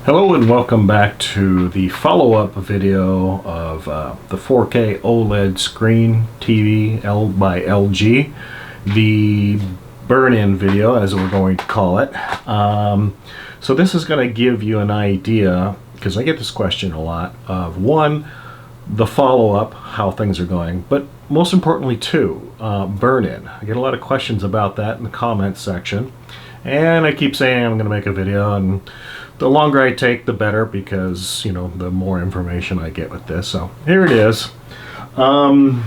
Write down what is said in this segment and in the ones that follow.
Hello and welcome back to the follow-up video of the 4K OLED screen TV by LG, the burn-in video as we're going to call it. So this is going to give you an idea, because I get this question a lot, of one, the follow-up, how things are going, but most importantly two, burn-in. I get a lot of questions about that in the comments section, and I keep saying I'm going to make a video, and the longer I take, the better, because, you know, the more information I get with this. So here it is. I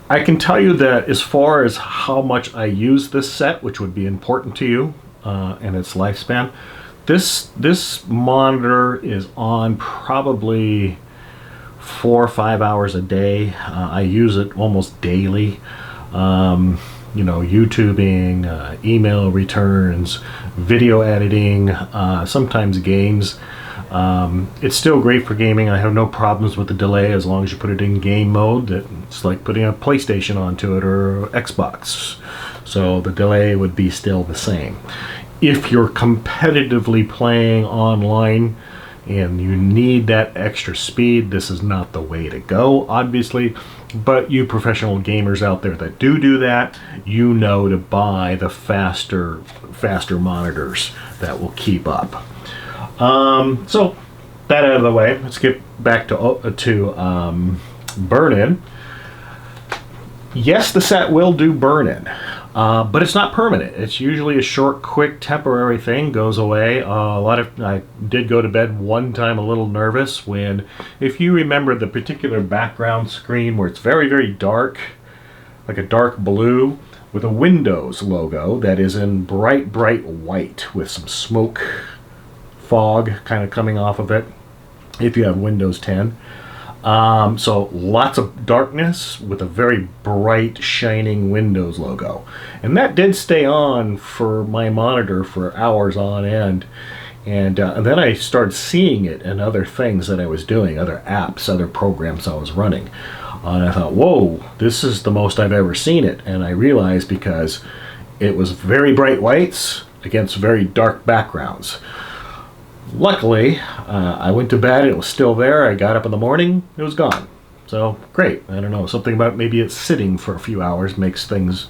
can tell you that as far as how much I use this set, which would be important to you, and its lifespan, this monitor is on probably 4 or 5 hours a day. I use it almost daily. You know, YouTubing, email returns, video editing, sometimes games. It's still great for gaming. I have no problems with the delay as long as you put it in game mode. It's like putting a PlayStation onto it or Xbox. So the delay would be still the same. If you're competitively playing online and you need that extra speed, this is not the way to go, obviously. But you professional gamers out there that do that, you know to buy the faster monitors that will keep up. So that out of the way, let's get back to burn-in. Yes, the set will do burn-in, but it's not permanent. It's usually a short, quick, temporary thing, goes away. I did go to bed one time a little nervous when, if you remember the particular background screen where it's very, very dark, like a dark blue, with a Windows logo that is in bright, bright white with some smoke, fog kind of coming off of it, if you have Windows 10. So lots of darkness with a very bright shining Windows logo, and that did stay on for my monitor for hours on end, and then I started seeing it in other things that I was doing, other apps, other programs I was running, and I thought, whoa, this is the most I've ever seen it. And I realized because it was very bright whites against very dark backgrounds. Luckily, I went to bed, it was still there. I got up in the morning, it was gone. So, great. I don't know, something about maybe it's sitting for a few hours makes things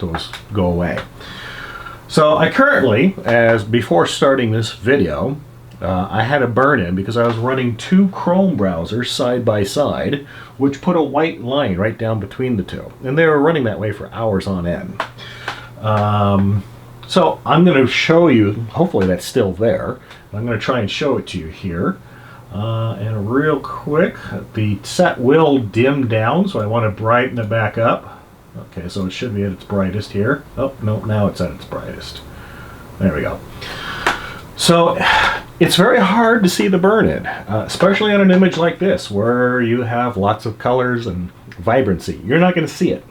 go away. So, I currently, as before starting this video, I had a burn-in because I was running two Chrome browsers side by side, which put a white line right down between the two. And they were running that way for hours on end. So, I'm going to show you, hopefully that's still there. I'm going to try and show it to you here. And real quick, the set will dim down, so I want to brighten it back up. Okay, so it should be at its brightest here. Oh, no, now it's at its brightest. There we go. So, it's very hard to see the burn-in, especially on an image like this, where you have lots of colors and vibrancy. You're not going to see it.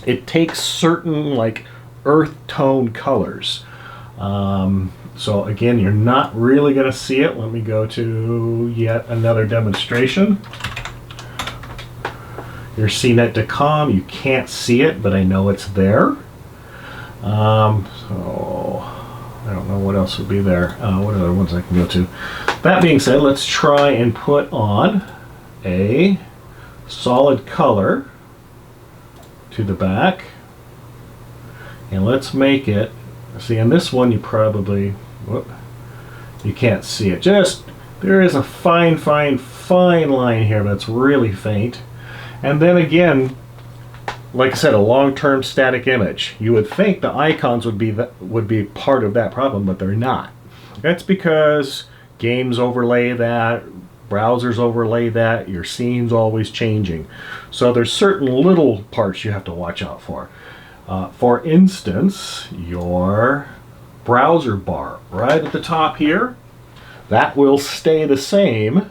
It takes certain, like, earth tone colors. So again, you're not really going to see it. Let me go to yet another demonstration. Your CNET.com, you can't see it, but I know it's there. So I don't know what else would be there. What other ones I can go to? That being said, let's try and put on a solid color to the back. And let's make it, see, in this one you probably, whoop, you can't see it. Just, there is a fine line here that's really faint. And then again, like I said, a long-term static image. You would think the icons would be part of that problem, but they're not. That's because games overlay that, browsers overlay that, your scene's always changing. So there's certain little parts you have to watch out for. For instance, your browser bar right at the top here, that will stay the same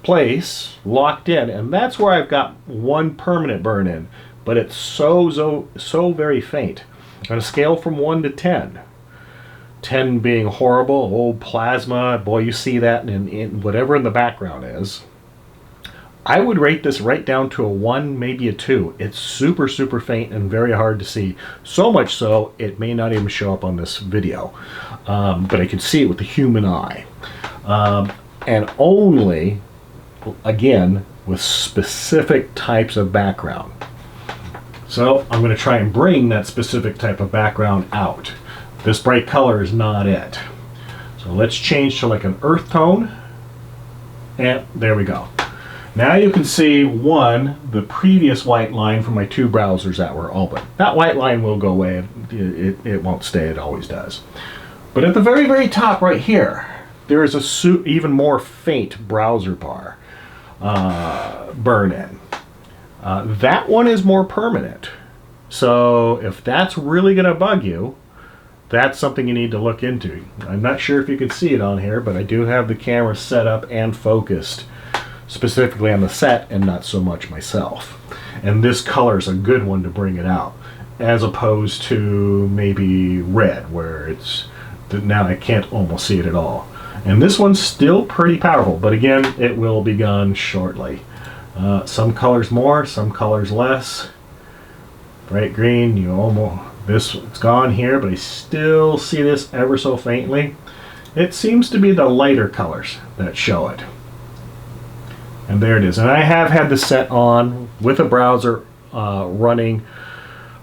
place, locked in, and that's where I've got one permanent burn-in, but it's so very faint. On a scale from 1 to 10, 10 being horrible, old plasma, boy, you see that in whatever in the background is. I would rate this right down to a 1, maybe a 2. It's super, super faint and very hard to see. So much so, it may not even show up on this video. But I can see it with the human eye. And only, again, with specific types of background. So I'm going to try and bring that specific type of background out. This bright color is not it. So let's change to like an earth tone. And there we go. Now you can see, the previous white line from my 2 browsers that were open. That white line will go away. It won't stay. It always does. But at the very, very top right here, there is a even more faint browser bar burn in. That one is more permanent. So if that's really going to bug you, that's something you need to look into. I'm not sure if you can see it on here, but I do have the camera set up and focused specifically on the set and not so much myself. And this color is a good one to bring it out, as opposed to maybe red, where it's now I can't almost see it at all. And this one's still pretty powerful, but again, it will be gone shortly. Some colors more, some colors less. Bright green, it's gone here, but I still see this ever so faintly. It seems to be the lighter colors that show it. And there it is. And I have had this set on with a browser running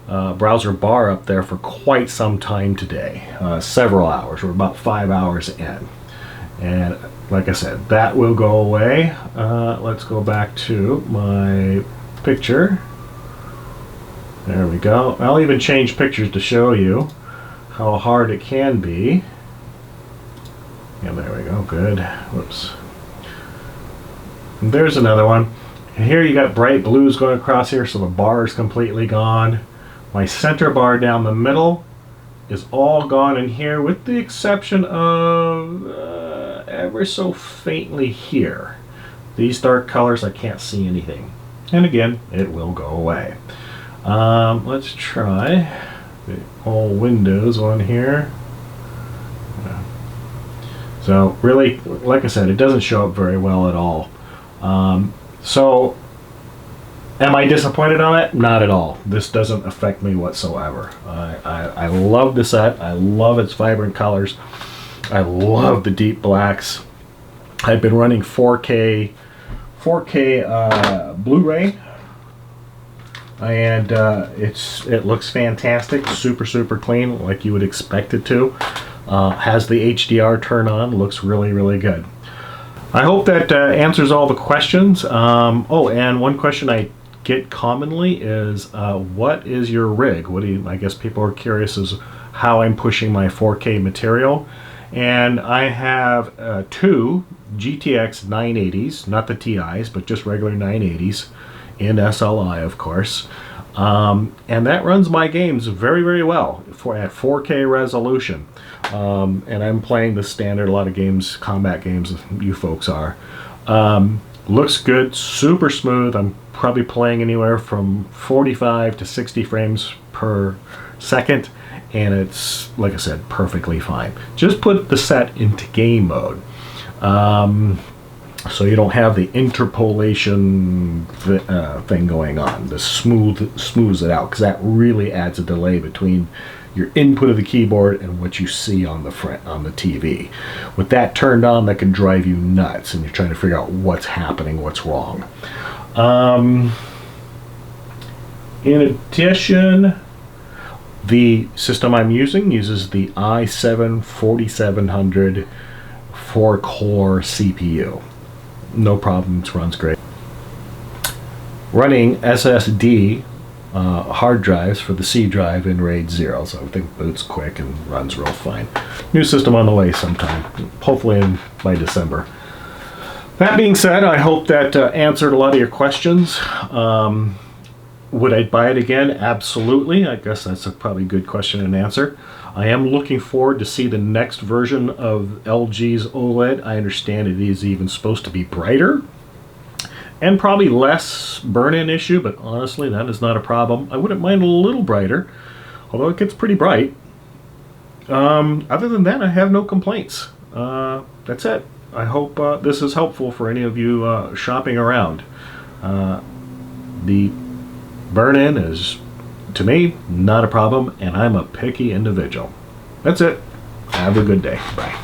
browser bar up there for quite some time today. Several hours. We're about 5 hours in. And like I said, that will go away. Let's go back to my picture. There we go. I'll even change pictures to show you how hard it can be. Yeah, there we go. Good. Whoops. And there's another one. And here you got bright blues going across here, so the bar is completely gone. My center bar down the middle is all gone in here, with the exception of ever so faintly here. These dark colors, I can't see anything. And again, it will go away. Let's try the all windows on here. So really, like I said, it doesn't show up very well at all. So am I disappointed on it? Not at all. This doesn't affect me whatsoever. I love the set. I love its vibrant colors. I love the deep blacks. I've been running 4K Blu-ray, and it looks fantastic. Super, super clean, like you would expect it to. Has the HDR turn on. Looks really, really good. I hope that answers all the questions. Oh, and one question I get commonly is, what is your rig? I guess people are curious as how I'm pushing my 4K material. And I have 2 GTX 980s, not the TIs, but just regular 980s in SLI, of course. And that runs my games very, very well at 4K resolution. And I'm playing the standard, a lot of games, combat games, you folks are. Looks good, super smooth. I'm probably playing anywhere from 45 to 60 frames per second. And it's, like I said, perfectly fine. Just put the set into game mode. So you don't have the interpolation thing going on. The smooths it out, because that really adds a delay between your input of the keyboard and what you see on the TV. With that turned on, that can drive you nuts, and you're trying to figure out what's happening, what's wrong. In addition, the system I'm using uses the i7-4700 4-core CPU. No problems, runs great. Running SSD hard drives for the C drive in RAID 0, so I think boots quick and runs real fine. New system on the way sometime, hopefully by December. That being said, I hope that answered a lot of your questions. Would I buy it again? Absolutely. I guess that's a probably good question and answer. I am looking forward to see the next version of LG's OLED. I understand it is even supposed to be brighter and probably less burn-in issue, but honestly, that is not a problem. I wouldn't mind a little brighter, although it gets pretty bright. Other than that, I have no complaints. That's it. I hope this is helpful for any of you shopping around. The burn-in is, to me, not a problem, and I'm a picky individual. That's it. Have a good day. Bye.